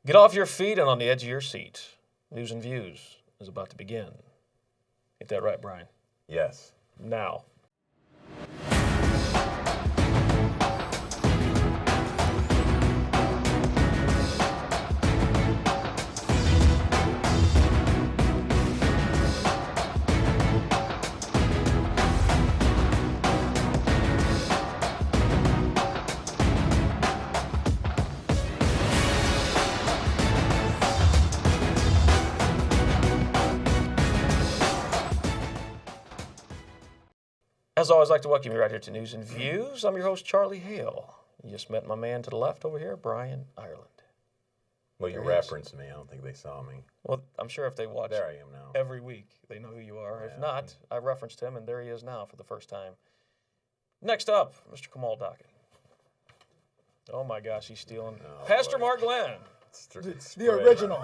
Get off your feet and on the edge of your seat. News and Views is about to begin. Get that right, Brian? Yes. Now. As always, I'd like to welcome you right here to News and Views. I'm your host, Charlie Hale. You just met my man to the left over here, Brian Ireland. Well, you There he is. referenced me. I don't think they saw me. Well, I'm sure if they watch There I am now. every week, they know who you are. If not, I referenced him, and there he is now for the first time. Next up, Mr. Kamal Dockett. Oh, my gosh, he's stealing. Pastor boy. Mark Glenn. It's The spreading. original.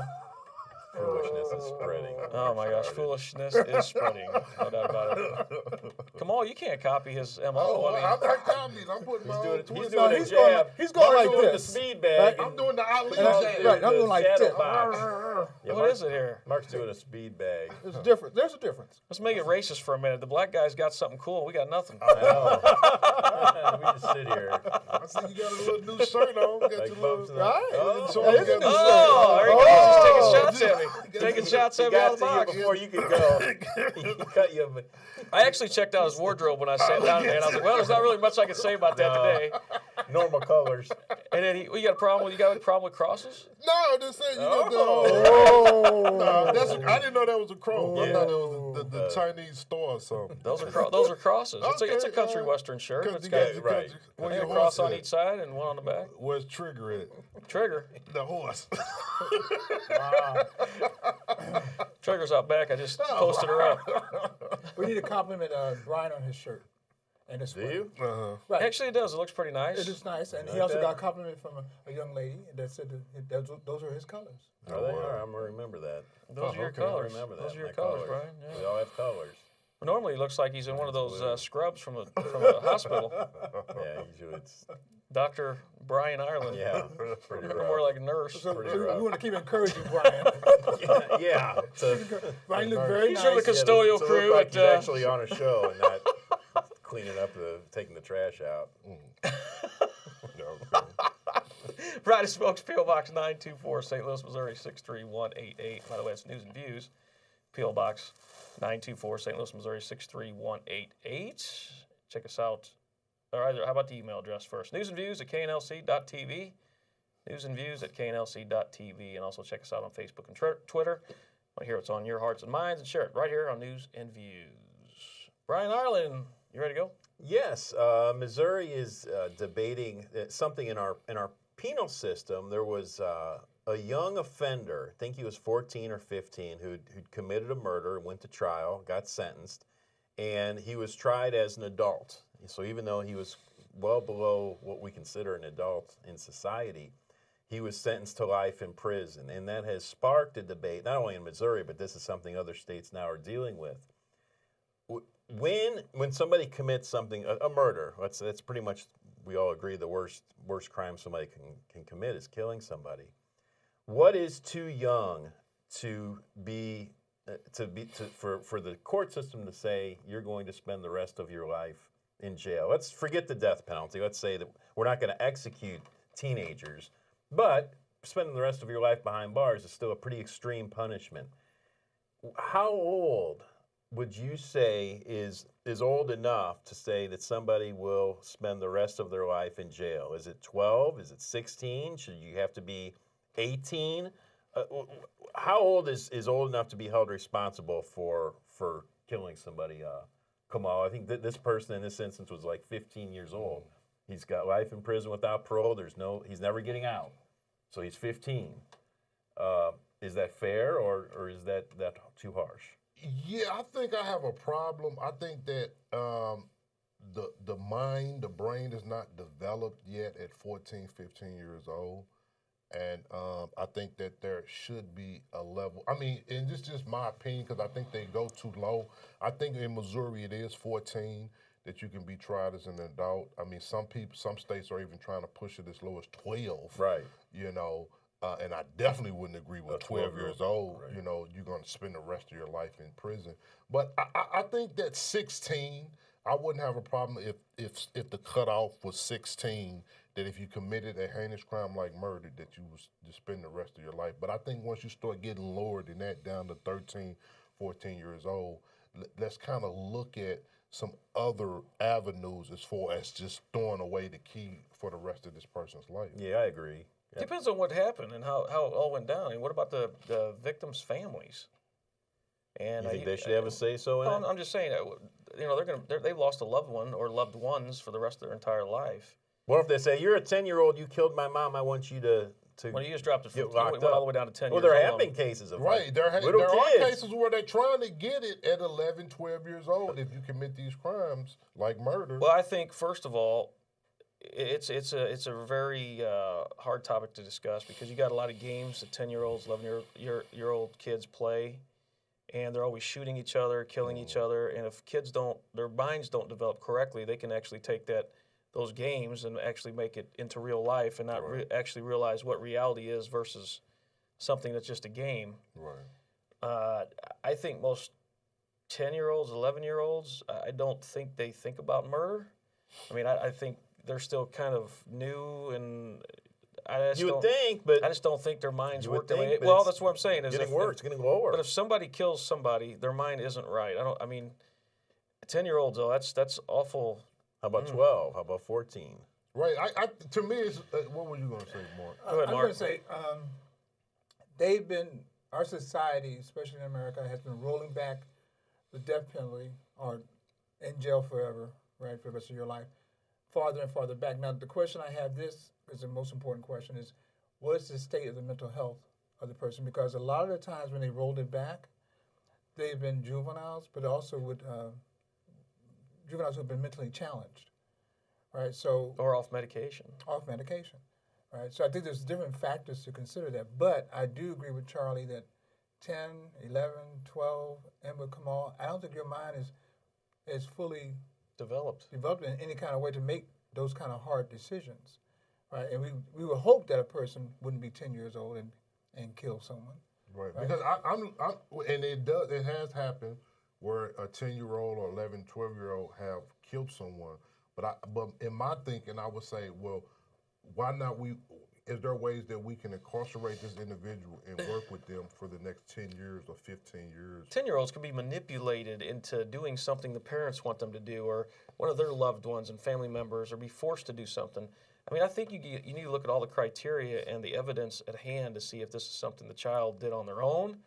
Foolishness is spreading. Oh, my gosh, foolishness is spreading. No doubt about it. Kamal, you can't copy his MO. Oh, I mean, I'm not copies. I'm putting my own He's twist doing on a it. jab. he's going Mark's like doing this. the speed bag. I'm doing the Ali And I- jab. right, I'm doing like shadow this. box. Yeah, what is it here? Mark's doing a speed bag. There's a difference. There's a difference. Let's make it racist for a minute. The black guy's got something cool. We got nothing. I know. We just sit here. I see you got a little new shirt on. Got Like your bumps little, in Right? Oh, So That you is a got new the- Oh, there he goes. He's taking shots at me. Taking shots He at me out got of the to you box. before you could go. He cut you. But I actually checked out his wardrobe when I sat down there, and I was like, well, there's not really much I can say about that today. normal colors. And then you got a problem with crosses? No, just saying you got the. Oh. No, I didn't know that was a crow. I Yeah. thought it was the Chinese store or something. Those are crosses. It's a Okay, country western shirt. Because It's you got got, you right. got one your cross on horse each side and one on the back. Where's Trigger at? Trigger. The horse. Trigger's out back. I just posted her up. We need to compliment Brian on his shirt and his Do sweater. you? Right. Actually, it does. It looks pretty nice. It is nice, and he Like also that? got a compliment from a young lady that said that those are his colors. Oh, they are. I'm going to remember that. Those are your okay. colors. I remember that. Those are your my colors, Brian. Yeah. We all have colors. Normally, he looks like he's in one of those scrubs from a hospital. Yeah, usually it's, Dr. Brian Ireland. yeah, pretty Or rough. more like a nurse. So Pretty we rough. want to keep encouraging Brian. Yeah. So, Brian looked very He's nice. on the custodial to crew look like at, he's actually on a show and not cleaning up taking the trash out. Friday Smokes, P.O. Box 924, St. Louis, Missouri 63188. By the way, it's News and Views. P.O. Box 924, St. Louis, Missouri 63188. Check us out. Or either, how about the email address first? newsandviews@knlc.tv. newsandviews@knlc.tv. And also check us out on Facebook and Twitter. Want to hear what's on your hearts and minds, and share it right here on News and Views. Brian Ireland, you ready to go? Yes, Missouri is debating something in our penal system. There was a young offender, I think he was 14 or 15, who'd committed a murder, went to trial, got sentenced, and he was tried as an adult. So even though he was well below what we consider an adult in society, he was sentenced to life in prison. And that has sparked a debate, not only in Missouri, but this is something other states now are dealing with. When somebody commits something, a murder, that's pretty much, we all agree, the worst crime somebody can commit is killing somebody. What is too young for the court system to say you're going to spend the rest of your life in jail? Let's forget the death penalty. Let's say that we're not going to execute teenagers, but spending the rest of your life behind bars is still a pretty extreme punishment. How old would you say is old enough to say that somebody will spend the rest of their life in jail? Is it 12? Is it 16? Should you have to be 18? How old is old enough to be held responsible for killing somebody? Kamal, I think that this person in this instance was like 15 years old. He's got life in prison without parole. He's never getting out. So he's 15. Is that fair or is that too harsh? Yeah, I think I have a problem. I think that the mind, the brain is not developed yet at 14, 15 years old. And I think that there should be a level. I mean, and this is just my opinion because I think they go too low. I think in Missouri it is 14 that you can be tried as an adult. I mean, some states are even trying to push it as low as 12. Right. You know, and I definitely wouldn't agree with 12 years old. Right. You know, you're going to spend the rest of your life in prison. But I think that 16, I wouldn't have a problem if the cutoff was 16. That if you committed a heinous crime like murder, that you would just spend the rest of your life. But I think once you start getting lower than that, down to 13, 14 years old, let's kind of look at some other avenues as far as just throwing away the key for the rest of this person's life. Yeah, I agree. Depends on what happened and how it all went down. And what about the victims' families? And You think they should have a say-so in it? I'm just saying, you know, they've lost a loved one or loved ones for the rest of their entire life. What if they say, you're a 10-year-old, you killed my mom, I want you to Well, you just dropped it get from locked went up. all the way down to 10 Well, years there old. have been cases of Right, there little are kids. cases where they're trying to get it at 11, 12 years old if you commit these crimes like murder. Well, I think first of all, it's a very hard topic to discuss because you got a lot of games that 10-year-olds, 11-year-old kids play, and they're always shooting each other, killing each other. And if kids their minds don't develop correctly, they can actually take those games and actually make it into real life and not actually realize what reality is versus something that's just a game. Right. I think most 10-year-olds, 11-year-olds, I don't think they think about murder. I mean, I think they're still kind of new, and I just don't think their minds work that way. Well, that's what I'm saying. Is Getting worse, it's getting lower. But if somebody kills somebody, their mind isn't right. I mean, 10-year-olds though, that's awful. How about 12? How about 14? Right. To me, it's, what were you going to say, Mark? Go ahead, I'm Mark. going to say our society, especially in America, has been rolling back the death penalty or in jail forever, right, for the rest of your life, farther and farther back. Now, the question I have, this is the most important question, is what is the state of the mental health of the person? Because a lot of the times when they rolled it back, they've been juveniles, but also with juveniles who have been mentally challenged, right? So Or off medication. off medication, right? So I think there's different factors to consider that. But I do agree with Charlie that 10, 11, 12, and with Kamal, I don't think your mind is fully Developed. in any kind of way to make those kind of hard decisions, right? And we would hope that a person wouldn't be 10 years old and kill someone. Right. Because and it has happened where a 10-year-old or 11, 12-year-old have killed someone. But in my thinking, I would say, well, why not is there ways that we can incarcerate this individual and work with them for the next 10 years or 15 years? 10-year-olds can be manipulated into doing something the parents want them to do, or one of their loved ones and family members, or be forced to do something. I mean, I think you need to look at all the criteria and the evidence at hand to see if this is something the child did on their own,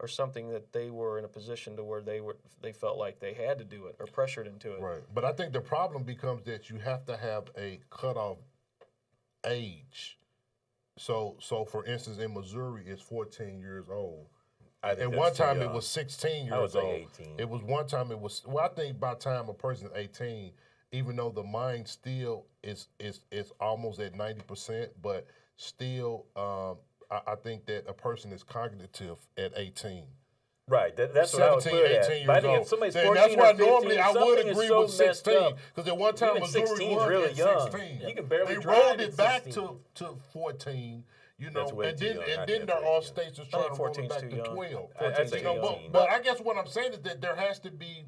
or something that they were in a position to where they felt like they had to do it or pressured into it. Right. But I think the problem becomes that you have to have a cutoff age. So for instance, in Missouri, it's 14 years old. I think At that's one too time, young. it was 16 years I would say old. 18. It was one time, I think by the time a person is 18, even though the mind still is almost at 90%, but still, I think that a person is cognitive at 18. Right, that's what I would 17, put it 18 at. years But I think old. if somebody's And 14 that's why or 15, normally I would something is agree so with messed 16. up. Because at one time, Even Missouri 16 was really at young. 16. You can barely They drive rolled at it back 16. to 14. You know, That's way and too then young. I and think then that's there way are too young. states that's I trying think to roll it 14 is back too to young. 12. I'd say You know, 18. but I guess what I'm saying is that there has to be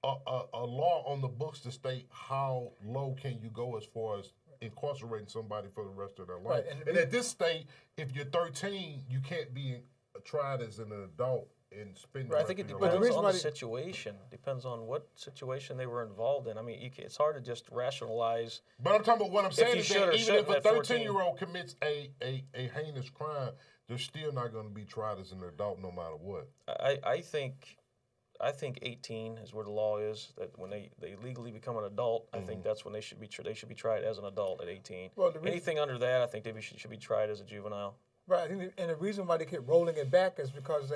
a law on the books to state how low can you go as far as incarcerating somebody for the rest of their life. Right, And at this state, if you're 13, you can't be tried as an adult and spend the I rest think it of your depends life. reason on why the they- situation. Depends on what situation they were involved in. I mean, it's hard to just rationalize. But I'm talking about what I'm saying you is should or that even if shouldn't a at 14. 13-year-old commits a heinous crime, they're still not going to be tried as an adult no matter what. I think 18 is where the law is. That when they legally become an adult, I think that's when they should be tried as an adult at 18. Well, Anything under that, I think they should be tried as a juvenile. Right, I think, and the reason why they keep rolling it back is because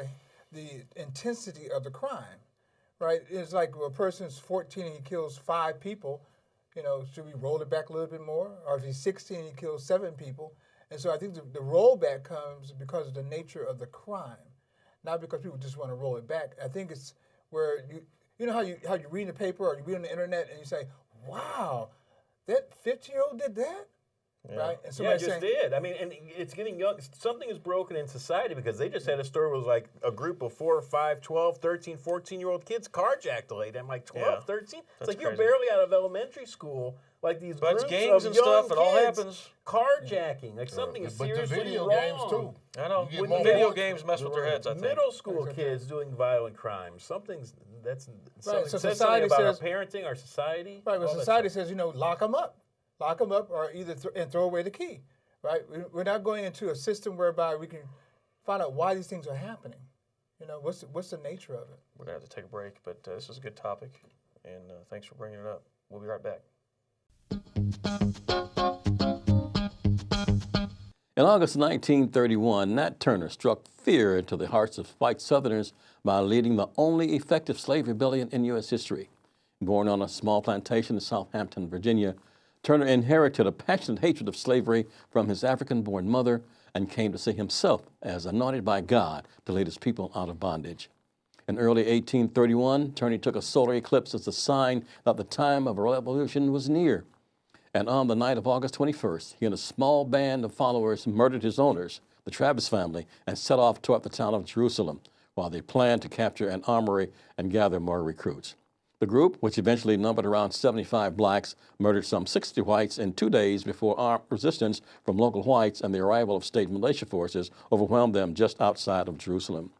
the intensity of the crime, right? It's like a person's 14 and he kills 5 people, you know, should we roll it back a little bit more? Or if he's 16 and he kills 7 people. And so I think the rollback comes because of the nature of the crime, not because people just want to roll it back. I think it's where you know how you read in the paper or you read on the internet and you say, wow, that 15-year-old did that? right? And Yeah, I somebody just saying, did. I mean, and it's getting young. Something is broken in society because they just had a story where it was like a group of 4 or 5, 12, 13, 14-year-old kids carjacked a lady. I'm like, 12, Yeah. 13? It's That's like you're crazy. barely out of elementary school. Like these But it's groups gangs of and young stuff, it all kids happens. carjacking. Like something is But the seriously video wrong. games too. I know. You get When more video points. games mess with their You're heads, I think. Middle school kids doing violent crimes. Something so says society something about our says- parenting, our society. right, but all that society stuff. says, lock them up, or either and throw away the key, right? We're not going into a system whereby we can find out why these things are happening. What's the nature of it? We're going to have to take a break, but this is a good topic, and thanks for bringing it up. We'll be right back. In August 1931, Nat Turner struck fear into the hearts of white Southerners by leading the only effective slave rebellion in U.S. history. Born on a small plantation in Southampton, Virginia, Turner inherited a passionate hatred of slavery from his African-born mother and came to see himself as anointed by God to lead his people out of bondage. In early 1831, Turner took a solar eclipse as a sign that the time of revolution was near. And on the night of August 21st, he and a small band of followers murdered his owners, the Travis family, and set off toward the town of Jerusalem, while they planned to capture an armory and gather more recruits. The group, which eventually numbered around 75 blacks, murdered some 60 whites in 2 days before armed resistance from local whites and the arrival of state militia forces overwhelmed them just outside of Jerusalem.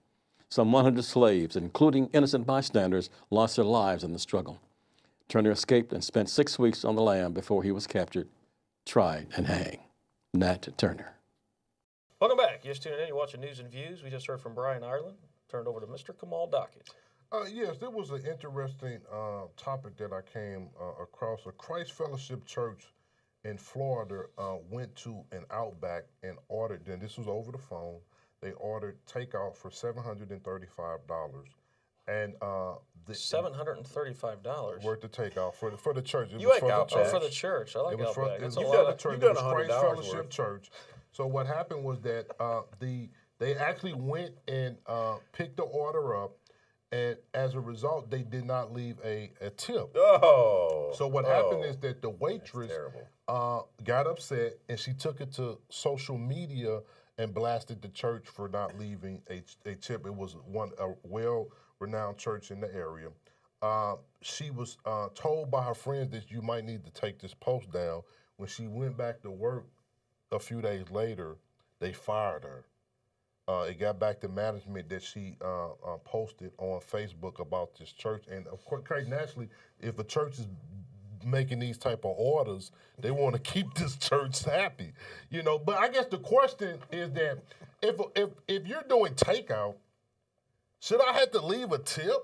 Some 100 slaves, including innocent bystanders, lost their lives in the struggle. Turner escaped and spent 6 weeks on the lam before he was captured, tried, and hanged. Nat Turner. Welcome back. You're just tuning in. You're watching News and Views. We just heard from Brian Ireland. Turned over to Mr. Kamal Dockett. Yes, there was an interesting topic that I came across. A Christ Fellowship Church in Florida went to an Outback and ordered, and this was over the phone, they ordered takeout for $735. And $735 worth of takeout for the church. It You was like for the Outback. Oh, church. for the church. I like It was Outback. for, That's you've a done lot the of, church. you've It done was Christ $100 Fellowship worth. Church. So what happened was that they actually went and picked the order up, and as a result, they did not leave a tip. Oh. So what happened is that the waitress terrible. got upset, and she took it to social media and blasted the church for not leaving a tip. It was a well-renowned church in the area. She was told by her friends that you might need to take this post down. When she went back to work a few days later, they fired her. It got back to management that she posted on Facebook about this church. And of course, Craig, naturally, if a church is making these type of orders, they want to keep this church happy, But I guess the question is that if you're doing takeout, should I have to leave a tip?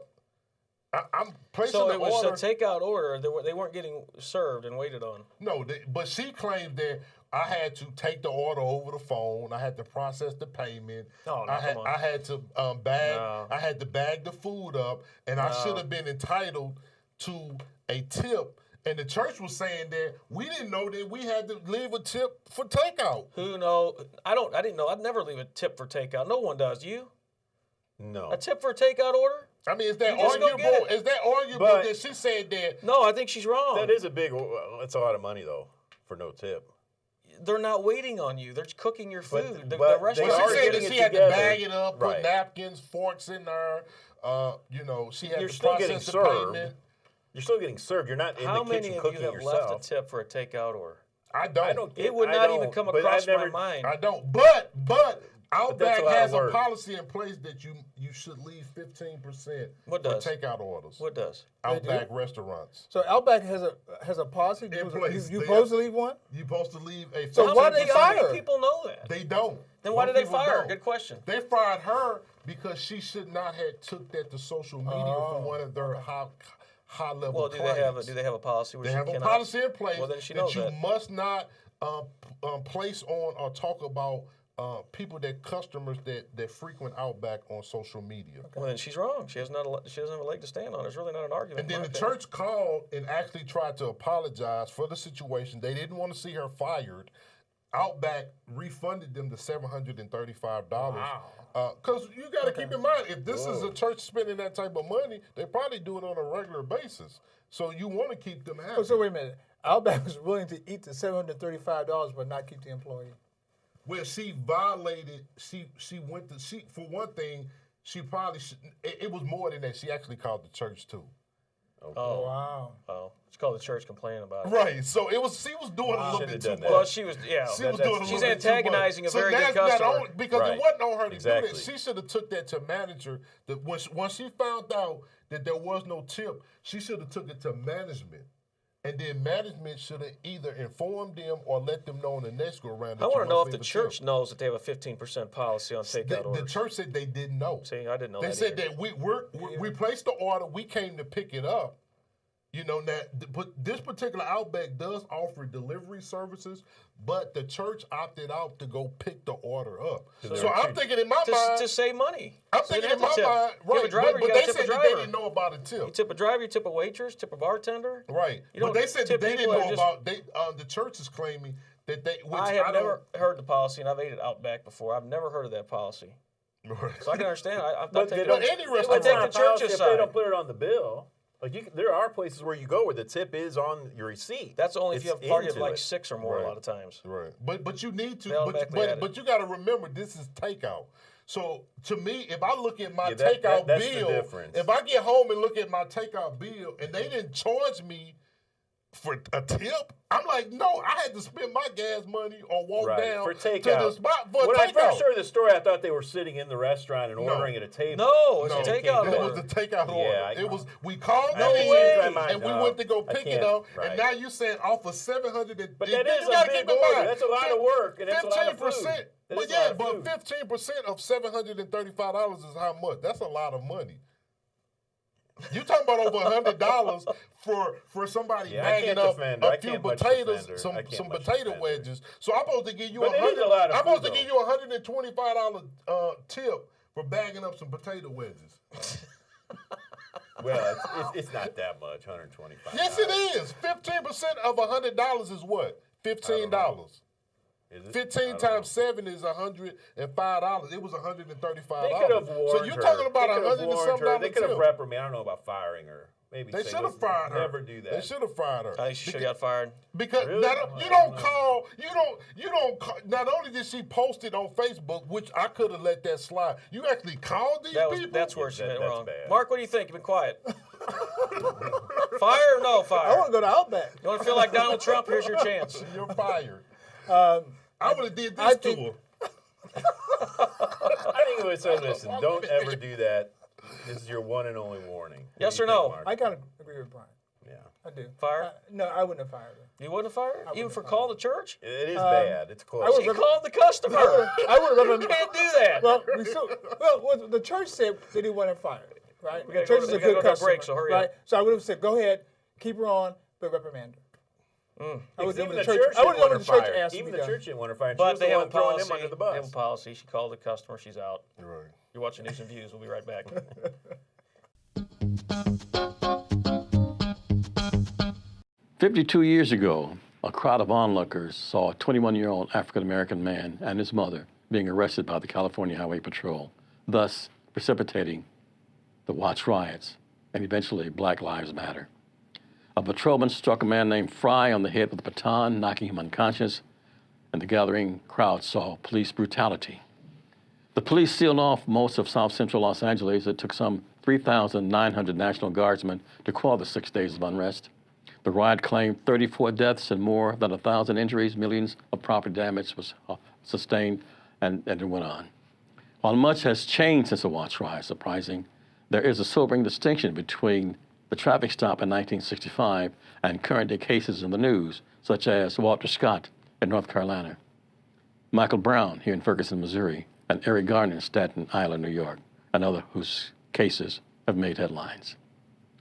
I'm placing so the it was order. a takeout order. They weren't getting served and waited on. No, but she claimed that I had to take the order over the phone. I had to process the payment. Oh, no, I had come on. I had to bag. No. I had to bag the food up, and I should have been entitled to a tip. And the church was saying that we didn't know that we had to leave a tip for takeout. Who know? I didn't know. I'd never leave a tip for takeout. No one does. You? No. A tip for a takeout order? I mean, is that You just go get arguable? it. Is that arguable But- that she said that? No, I think she's wrong. That is it's a lot of money, though, for no tip. They're not waiting on you. They're cooking your But- food. The but restaurant. they Well, are she said getting that it she had to together. bag it up, put Right. napkins, forks in there. She had You're to still getting process the served. payment. You're still getting served. You're not in How the many kitchen of cooking you have yourself. left a tip for a takeout order? I don't. I don't get It would I not even don't, come but across I've never, my mind. I don't. But Outback a lot of has a work. policy in place that you should leave 15% What for does? takeout orders. What does? Outback restaurants. So Outback has a policy. In You place. you They supposed to have- leave one? You're supposed to leave a. So why 15%. did they How fire many her? people know that? They don't. Then why Most did they people fire her? don't. Good question. They fired her because she should not have took that to social media from one of their high level Well, do clients. they have a policy where They she have a cannot? policy in place Well, then she that knows you that. must not place on or talk about people customers that frequent Outback on social media. Well, then she's wrong. She doesn't have a leg to stand on. It's really not an argument. And then in the my opinion. church called and actually tried to apologize for the situation. They didn't want to see her fired. Outback refunded them the $735. Wow. Because you got to keep in mind, if this is a church spending that type of money, they probably do it on a regular basis. So you want to keep them happy. Oh, so wait a minute. Outback was willing to eat the $735 but not keep the employee. Well, she violated. She went to. She for one thing, she probably. It was more than that. She actually called the church too. Oh, Wow. oh. It's called the church complaining about it. Right. So it was. She was doing a little Should've bit too done much. that. Well, she was, yeah. She was doing a little she's bit too much. antagonizing a So very good that's not customer. only- because Right. it wasn't on her to do Exactly. that. She should have took that to manager. That once she found out that there was no tip, she should have took it to management. And then management should have either informed them or let them know in the next go around. I want to know if the church knows that they have a 15% policy on takeout The orders. church said they didn't know. See, I didn't know They that said either. that we placed the order. We came to pick it up. You know that, but this particular Outback does offer delivery services, but the church opted out to go pick the order up. So I'm thinking in my mind, to save money. I'm So you thinking have in my to tip. mind, You have a right? driver, But you they gotta tip said a that they driver. didn't know about a You tip. tip a driver, you tip a waitress, tip a bartender. Right, You but don't they said that tip they didn't people that know just- about. The church is claiming that they. Which I have don't- never heard the policy, and I've ate at Outback before. I've never heard of that policy. Right. So I can understand. I But take they the- don't- any I restaurant- take It's the not a policy church's if they side. don't put it on the bill. Like there are places where you go where the tip is on your receipt. That's only if you It's have a party of into like it. 6 or more Right. a lot of times. Right. But you need to They automatically add it. but you got to remember this is takeout. So to me, if I look at my Yeah, that's takeout the bill, difference. if I get home and look at my takeout bill and they didn't charge me for a tip, I'm like, no, I had to spend my gas money or walk Right. down For to takeout. the spot for When I takeout. first heard the story, I thought they were sitting in the restaurant and ordering at a table. No, it's No, a takeout it order. was the takeout Yeah, order. I- It was we called No them way. in and we No, went to go I pick it can't. up, Right. and now you're saying off of 700. But that is you gotta a big keep in order. mind, That's a lot of work, and it's a lot of food. 15%. That But is a lot yeah, of but food. 15% of $735 is how much? That's a lot of money. You talking about over $100 for somebody Yeah, I bagging can't up defend her. I a few can't much potatoes, defend her. some I can't much potato defend her. wedges. So I'm supposed to give you But it is a lot of I'm supposed to food, give you a $125 tip for bagging up some potato wedges. Well, it's not that much, $125. Yes, it is. 15% of $100 is what? $15. Is it? 15 I don't times 7 is $105. It was $135. They could have warned So you're her. talking about They could have $100 and warned something her. dollar They could have tip. reprimanded. I don't know about firing her. Maybe They say, should have "Listen, fired her. Never do that. They should have fired her. I think she should have got fired. Because Really? you don't call, you don't call, not only did she post it on Facebook, which I could have let that slide, you actually called these people? That's where she That- went that's wrong. bad. Mark, what do you think? You've been quiet. Fire or no I fire? want to go to Outback. You want to feel like Donald Trump? Here's your chance. You're fired. Um, I would have did I this to think- her. I think it would say, listen, don't ever do that. This is your one and only warning. What Yes do you or no? think, Mark? I kind of agree with Brian. Yeah. I do. Fire? No, I wouldn't have fired her. You wouldn't have fired her? Even wouldn't for have call the church? It is bad. It's close. I would She rep- called the customer. I would have You can't do that. well, the church said they didn't want her fired, right? We gotta The church go- is we a gotta good go to customer, break, so hurry up. right? So I would have said, go ahead, keep her on, but reprimand her. I would Even do the what church I would didn't do want what her the church fired. asked Even to the be done. church didn't want her fired. She But was they the have a one throwing policy. them under the They have a bus. policy. She called the customer. She's out. Right. You're watching News and Views. We'll be right back. 52 years ago, a crowd of onlookers saw a 21-year-old African-American man and his mother being arrested by the California Highway Patrol, thus precipitating the Watts riots and eventually Black Lives Matter. A patrolman struck a man named Fry on the head with a baton, knocking him unconscious, and the gathering crowd saw police brutality. The police sealed off most of South Central Los Angeles. It took some 3,900 National Guardsmen to quell the 6 days of unrest. The riot claimed 34 deaths and more than 1,000 injuries. Millions of property damage was sustained, and it went on. While much has changed since the Watts riot, surprising, there is a sobering distinction between the traffic stop in 1965 and current-day cases in the news, such as Walter Scott in North Carolina, Michael Brown here in Ferguson, Missouri, and Eric Garner in Staten Island, New York, and others whose cases have made headlines.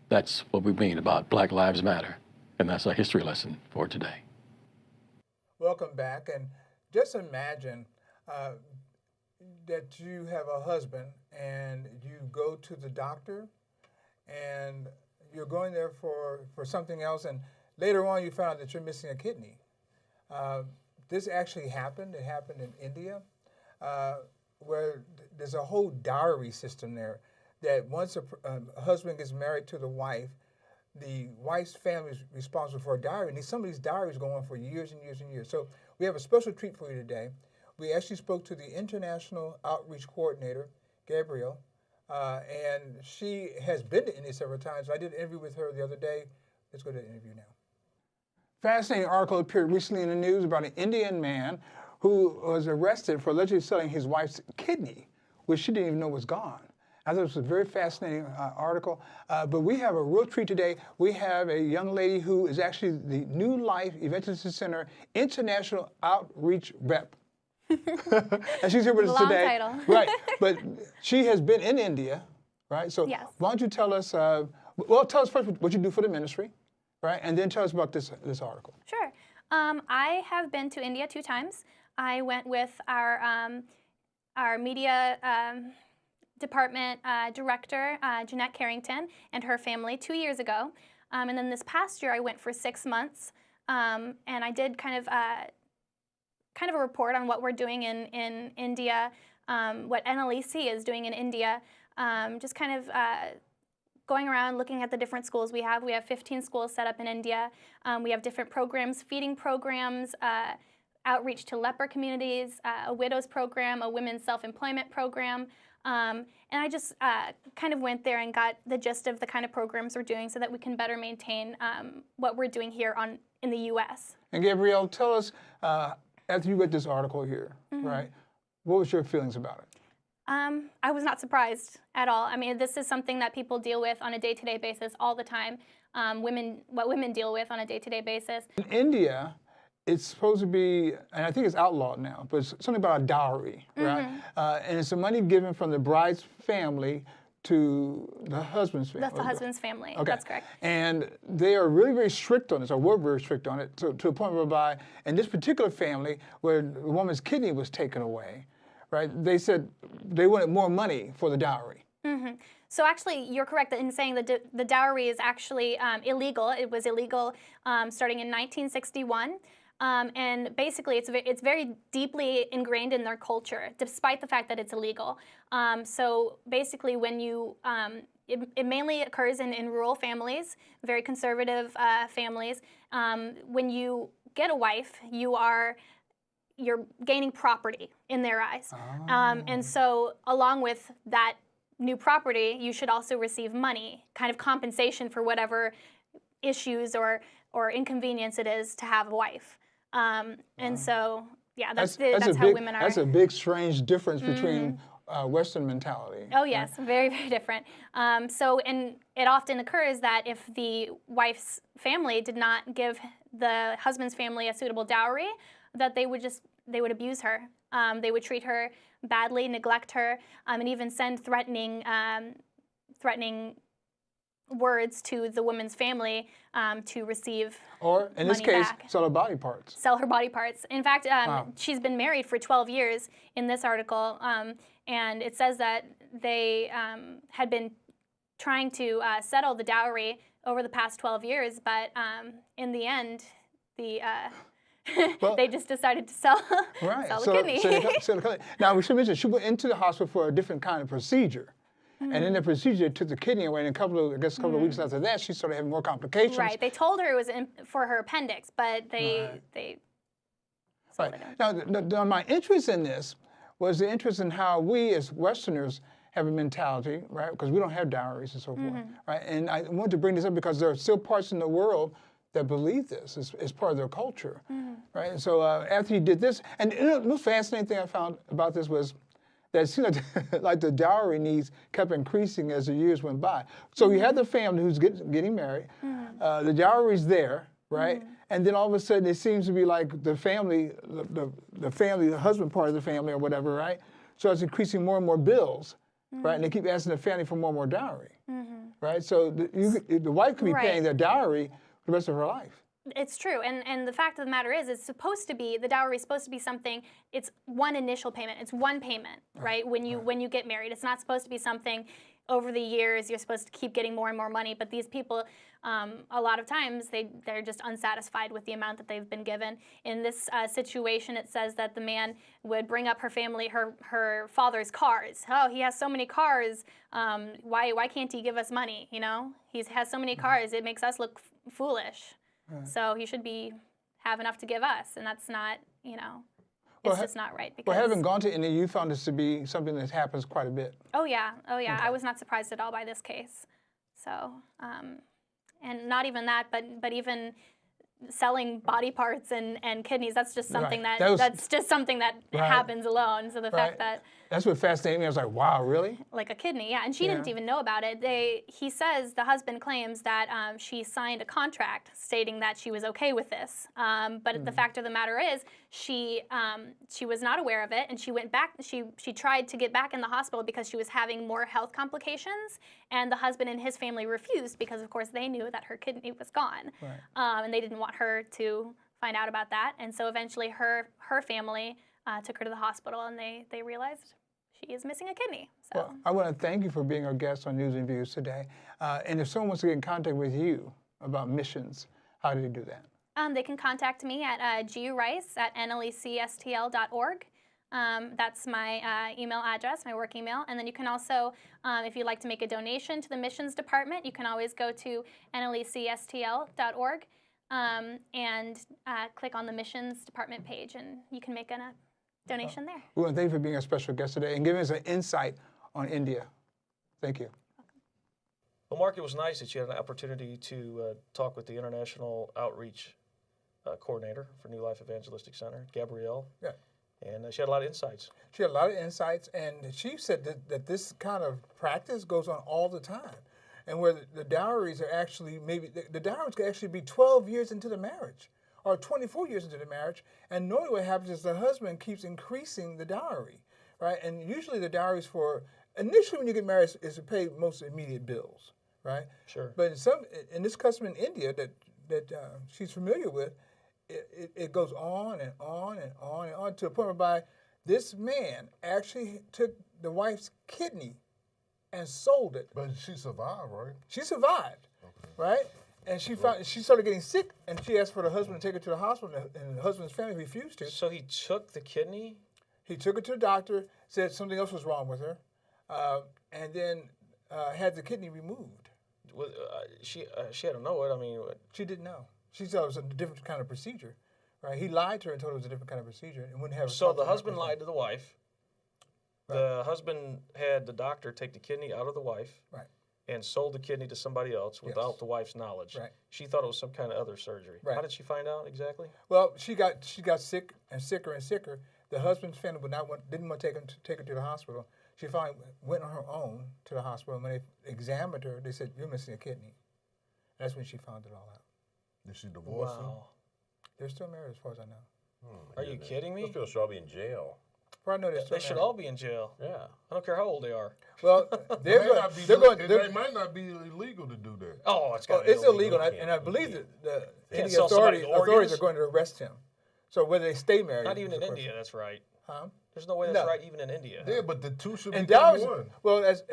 That's what we mean about Black Lives Matter, and that's our history lesson for today. Welcome back, and just imagine that you have a husband and you go to the doctor and you're going there for something else, and later on you found out that you're missing a kidney. this actually happened. It happened in India, where there's a whole dowry system there. That once a husband gets married to the wife's family is responsible for a dowry. And some of these dowries go on for years and years and years. So we have a special treat for you today. We actually spoke to the International Outreach Coordinator, Gabrielle, and she has been to India several times. I did an interview with her the other day. Let's go to the interview now. Fascinating article appeared recently in the news about an Indian man who was arrested for allegedly selling his wife's kidney, which she didn't even know was gone. I thought it was a very fascinating article. But we have a real treat today. We have a young lady who is actually the New Life Evangelism Center International Outreach Rep. And she's here with us today. Long title. Right. But she has been in India, right? So Yes. why don't you tell us, well, tell us first what you do for the ministry, right? And then tell us about this article. Sure. I have been to India 2 times. I went with our media department director, Jeanette Carrington, and her family 2 years ago. And then this past year, I went for 6 months, and I did kind of a report on what we're doing in India, what NLEC is doing in India, just kind of going around looking at the different schools we have. We have 15 schools set up in India. We have different programs, feeding programs, outreach to leper communities, a widows program, a women's self-employment program. And I just kind of went there and got the gist of the kind of programs we're doing so that we can better maintain what we're doing here in the U.S. And Gabrielle, tell us, after you read this article here, right, what was your feelings about it? I was not surprised at all. I mean, this is something that people deal with on a day-to-day basis all the time. What women deal with on a day-to-day basis. In India, it's supposed to be, and I think it's outlawed now, but it's something about a dowry, right? And it's the money given from the bride's family to the husband's family. That's the husband's family. Okay. That's correct. And they are really very strict on this, or were very strict on it, to a point whereby, in this particular family, where the woman's kidney was taken away, right, they said they wanted more money for the dowry. So actually, you're correct in saying that the dowry is actually illegal. It was illegal starting in 1961. And basically, it's very deeply ingrained in their culture, despite the fact that it's illegal. So basically, when you, it mainly occurs in rural families, very conservative families. When you get a wife, you're gaining property in their eyes. And so along with that new property, you should also receive money, kind of compensation for whatever issues or inconvenience it is to have a wife. And so, yeah, that's how women are. That's a big, strange difference between Western mentality. Oh, yes, very, very different. And it often occurs that if the wife's family did not give the husband's family a suitable dowry, that they would abuse her. They would treat her badly, neglect her, and even send threatening words to the woman's family to receive or, in this case, back. sell her body parts. Sell her body parts. In fact, she's been married for 12 years in this article, and it says that they had been trying to settle the dowry over the past 12 years, but in the end, they just decided to sell the kidney. Now, we should mention, she went into the hospital for a different kind of procedure. And in the procedure, they took the kidney away, and a couple of weeks after that, she started having more complications. Right. They told her it was for her appendix, but they sold it. Now, my interest in this was the interest in how we as Westerners have a mentality, right? Because we don't have dowries and so forth, right? And I wanted to bring this up because there are still parts in the world that believe this as part of their culture, right? And so after you did this, and the most fascinating thing I found about this was that it seemed like the dowry needs kept increasing as the years went by. So you have the family who's getting married, the dowry's there, right? And then all of a sudden it seems to be like the family, the husband part of the family or whatever, right? So it's increasing more and more bills, right? And they keep asking the family for more and more dowry, right? So the wife could be paying their dowry the rest of her life. It's true, and the fact of the matter is, the dowry is supposed to be something. It's one initial payment. It's one payment, right? When you get married, it's not supposed to be something over the years you're supposed to keep getting more and more money, but these people, a lot of times they're just unsatisfied with the amount that they've been given. In this situation, it says that the man would bring up her father's cars. Oh, he has so many cars. Why can't he give us money? You know, he has so many cars. It makes us look foolish. So he should have enough to give us, and that's not, you know. It's just not right. Because, Well, having gone to India, you found this to be something that happens quite a bit. Oh yeah. I was not surprised at all by this case. So, and not even that, but even selling body parts and kidneys, that's just something Right. that's just something that Right. happens alone. So the fact that That's what fascinated me. I was like, wow, really? like a kidney, yeah, and she didn't even know about it. He says, the husband claims that she signed a contract stating that she was okay with this, but the fact of the matter is, she was not aware of it, and she went back. She tried to get back in the hospital because she was having more health complications, and the husband and his family refused because, of course, they knew that her kidney was gone, and they didn't want her to find out about that, and so eventually her family took her to the hospital, and they realized she is missing a kidney. So. Well, I want to thank you for being our guest on News and Views today. And if someone wants to get in contact with you about missions, how do they do that? They can contact me at grice@nlecstl.org. That's my email address, my work email. And then you can also, if you'd like to make a donation to the missions department, you can always go to nlecstl.org and click on the missions department page, and you can make a donation there. We want to thank you for being our special guest today and giving us an insight on India. Thank you. Well, Mark, it was nice that you had an opportunity to talk with the International Outreach Coordinator for New Life Evangelistic Center, Gabrielle. Yeah. And she had a lot of insights. She had a lot of insights, and she said that this kind of practice goes on all the time. And where the dowries are actually the dowries could actually be 12 years into the marriage or 24 years into the marriage. And normally what happens is the husband keeps increasing the dowry, right? And usually the dowries initially when you get married is to pay most immediate bills, right? Sure. But in this custom in India that she's familiar with, it goes on and on and on and on to a point whereby this man actually took the wife's kidney and sold it. But she survived, right? She survived, right? And she started getting sick, and she asked for the husband to take her to the hospital, and the husband's family refused to. So he took the kidney? He took her to the doctor, said something else was wrong with her, and then had the kidney removed. She had to know it. I mean, She didn't know. She thought it was a different kind of procedure, right? He lied to her and told her it was a different kind of procedure, and wouldn't have. So the husband lied to the wife. Right. The husband had the doctor take the kidney out of the wife. Right. And sold the kidney to somebody else without the wife's knowledge. Right. She thought it was some kind of other surgery. Right. How did she find out exactly? Well, she got sick and sicker and sicker. The husband's family didn't want to take her to the hospital. She finally went on her own to the hospital. When they examined her, they said, "You're missing a kidney." That's when she found it all out. Did she divorce him? They're still married, as far as I know. Are you kidding me? Those people should all be in jail. Well, I know They should all be in jail. Yeah. I don't care how old they are. Well, It might not be illegal to do that. Oh, it's got it's illegal, and I believe that the Can't Indian sell somebody authorities organs? are going to arrest him. So whether they stay married, Not even is in the question. India, that's right. Huh? There's no way that's No. right even in India. Yeah, but the two should And become dowries, one. well, as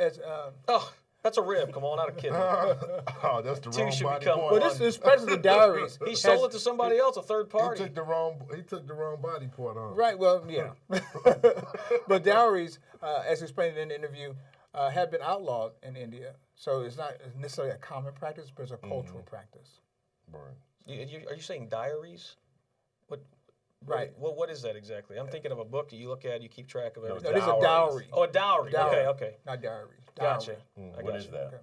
Oh, that's a rib. Come on, not a kidney. Oh, that's the Two wrong should body become part. well, this president of dowries. He sold it to somebody else, a third He party. took the wrong body part on. Right. Well, yeah. But dowries, as explained in the interview, have been outlawed in India. So it's not necessarily a common practice, but it's a cultural practice. Right. Are you saying diaries? Right. What is that exactly? I'm thinking of a book that you look at, you keep track of everything. No, this is a dowry. Oh, a dowry. Dowry. Okay. Not dowries. Gotcha. Dowry. I What got is you. that?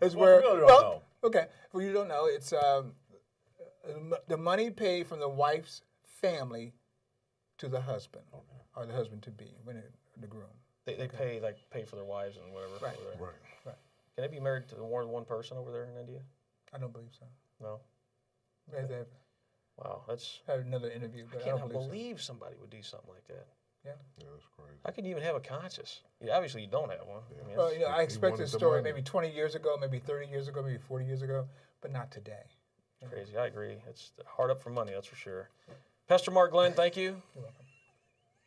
It's Well, where. we really don't know. Okay. Well, you don't know. It's the money paid from the wife's family to the husband or the husband to be, the groom. They pay for their wives and whatever. Right. over there. Right. Can they be married to more than one person over there in India? I don't believe so. No. We have to Wow, that's. have another interview, but I I don't cannot believe believe somebody would do something like that. so. Yeah, that's crazy. I couldn't even have a conscience. Yeah, obviously, you don't have one. I mean, Well, you know, I He expected wanted a the story money. maybe 20 years ago, maybe 30 years ago, maybe 40 years ago, but not today. it's crazy. I agree. It's hard up for money, that's for sure. Pastor Mark Glenn, thank you. You're welcome.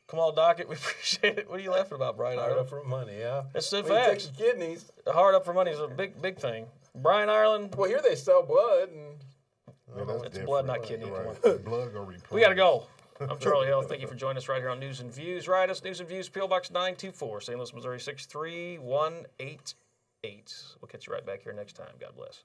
Come on, Docket. We appreciate it. What are you laughing about, Brian Hard Ireland? up for money, yeah. It's the When you take facts. the kidneys. Hard up for money is a big thing. Brian Ireland, Well, here they sell blood, and Yeah, that's It's different. blood, not kidney. Come Right. on. Blood gonna replace. we got to go. I'm Charlie Hill. Thank you for joining us right here on News and Views. Write us, News and Views, P.O. Box 924, St. Louis, Missouri 63188. We'll catch you right back here next time. God bless.